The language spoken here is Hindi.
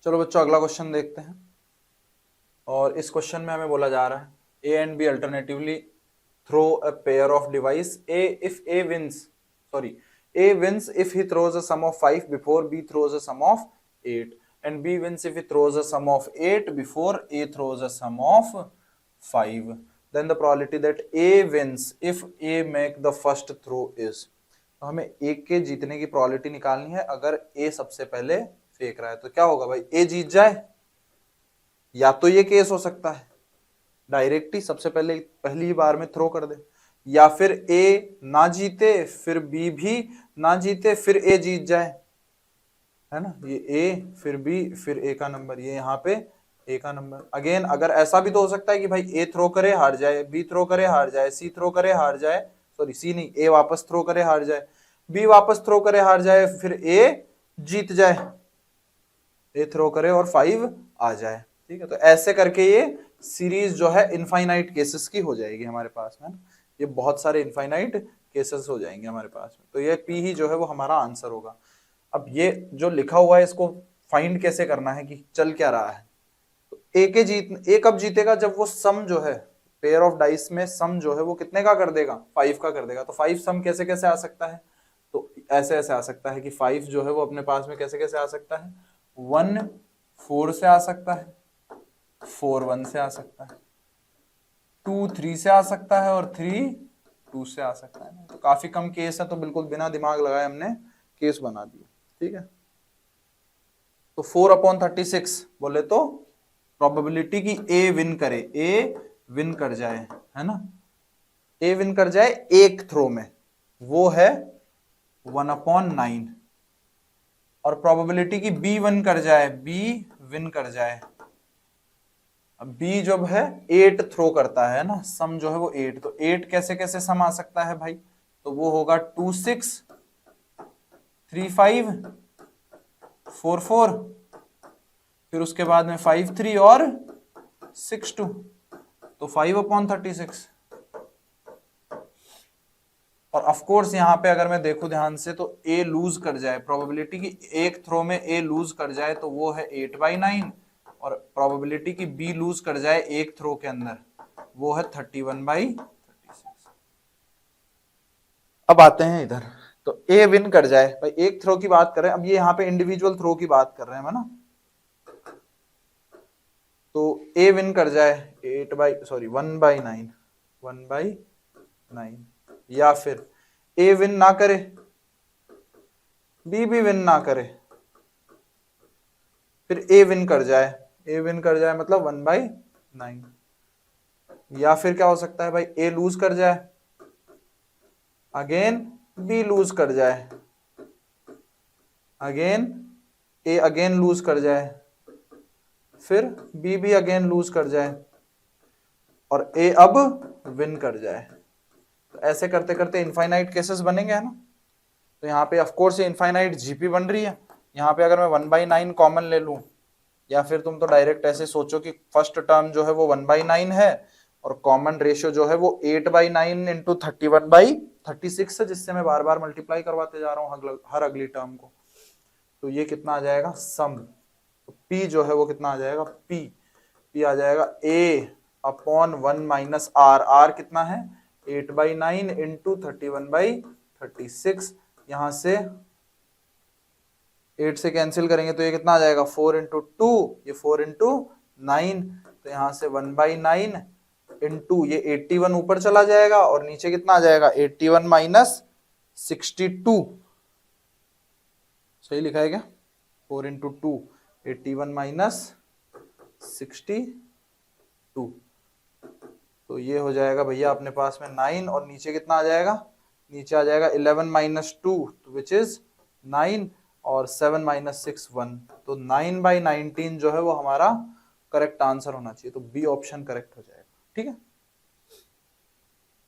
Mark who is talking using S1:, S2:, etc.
S1: चलो बच्चों अगला क्वेश्चन देखते हैं। और इस क्वेश्चन में हमें बोला जा रहा है A and B alternatively throw a pair of device A if A wins sorry A wins if he throws a sum of 5 before B throws a sum of 8 and B wins if he throws a sum of 8 before A throws a sum of 5. Then the probability that A wins if A make the first throw is, तो हमें A के जीतने की probability निकालनी है अगर A सबसे पहले फेंक रहा है। तो क्या होगा भाई, A जीत जाए, या तो ये केस हो सकता है डायरेक्ट ही सबसे पहले पहली ही बार में थ्रो कर दे, या फिर ए ना जीते फिर बी भी ना जीते फिर ए जीत जाए, है ना। ये ए फिर बी फिर ए का नंबर, ये यहाँ पे ए का नंबर। अगेन अगर ऐसा भी तो हो सकता है कि भाई ए थ्रो करे हार जाए, बी थ्रो करे हार जाए, सी थ्रो करे हार जाए, सॉरी सी नहीं, ए वापस थ्रो करे हार जाए, बी वापस थ्रो करे हार जाए, फिर ए जीत जाए, ए थ्रो करे और 5 आ जाए। ठीक है, तो ऐसे करके ये सीरीज जो है इनफाइनाइट केसेस की हो जाएगी हमारे पास में, ये बहुत सारे इनफाइनाइट केसेस हो जाएंगे हमारे पास में। तो ये पी ही जो है वो हमारा आंसर होगा। अब ये जो लिखा हुआ है इसको फाइंड कैसे करना है कि चल क्या रहा है। तो ए कब जीतेगा, जब वो सम जो है पेयर ऑफ डाइस में सम जो है वो कितने का कर देगा, 5 का कर देगा। तो 5 सम कैसे कैसे आ सकता है, तो ऐसे ऐसे आ सकता है कि 5 जो है वो अपने पास में कैसे कैसे आ सकता है, 1 4 से आ सकता है, 4 1 से आ सकता है, 2 3 से आ सकता है, और 3 2 से आ सकता है। तो काफी कम केस है, तो बिल्कुल बिना दिमाग लगाए हमने केस बना दिया। ठीक है, तो 4/36 बोले तो प्रोबेबिलिटी की ए विन करे, ए विन कर जाए, है ना, ए विन कर जाए एक थ्रो में, वो है 1/9। और प्रोबेबिलिटी की बी विन कर जाए, बी विन कर जाए, अब बी जब है 8 थ्रो करता है ना, सम जो है वो 8, तो 8 कैसे कैसे सम आ सकता है भाई, तो वो होगा 2 6 3 5 4 4, फिर उसके बाद में 5 3 और 6 2, तो 5/36। और ऑफ कोर्स यहाँ पे अगर मैं देखूं ध्यान से तो ए लूज कर जाए, प्रोबेबिलिटी की एक थ्रो में ए लूज कर जाए तो वो है 8/9, और प्रोबेबिलिटी की बी लूज कर जाए एक थ्रो के अंदर वो है 31/36। अब आते हैं इधर, तो ए विन कर जाए, भाई एक थ्रो की बात कर रहे हैं, अब ये यहाँ पे इंडिविजुअल थ्रो की बात कर रहे हैं ना, तो ए विन कर जाए 1/9, या फिर ए विन ना करे, बी भी विन ना करे, फिर ए विन कर जाए, ए विन कर जाए मतलब 1/9, या फिर क्या हो सकता है भाई, ए लूज कर जाए, अगेन बी लूज कर जाए, अगेन ए अगेन लूज कर जाए, फिर बी भी अगेन लूज कर जाए, और ए अब विन कर जाए। तो ऐसे करते करते इनफाइनाइट केसेस बनेंगे, है ना। तो यहाँ पे ऑफ कोर्स ये इनफाइनाइट जीपी बन रही है। यहाँ पे अगर मैं 1/9 कॉमन ले लूं, या फिर तुम तो डायरेक्ट ऐसे सोचो कि फर्स्ट टर्म जो है वो 1/9 है, और कॉमन रेशियो जो है वो 8/9 इंटू 31/36 है, जिससे मैं बार बार मल्टीप्लाई करवाते जा रहा हूँ हर अगली टर्म को। तो ये कितना आ जाएगा, सम, तो P जो है वो कितना आ जाएगा, P आ जाएगा A/1 माइनस R, R कितना है 8/9 इंटू 31/36, यहां से 8 से कैंसिल करेंगे तो ये कितना आ जाएगा 4 इंटू 2, ये 4 इंटू 9, तो यहां से 1/9 इंटू ये 81 ऊपर चला जाएगा, और नीचे कितना आ जाएगा 81 माइनस 62, सही लिखा है क्या, 4 इंटू 2 81 माइनस 62, तो ये हो जाएगा भैया अपने पास में 9, और नीचे कितना आ जाएगा, नीचे आ जाएगा 11 माइनस 2 विच इज 9, और 7 माइनस 6 1, तो 9/19 जो है वो हमारा करेक्ट आंसर होना चाहिए। तो बी ऑप्शन करेक्ट हो जाएगा। ठीक है।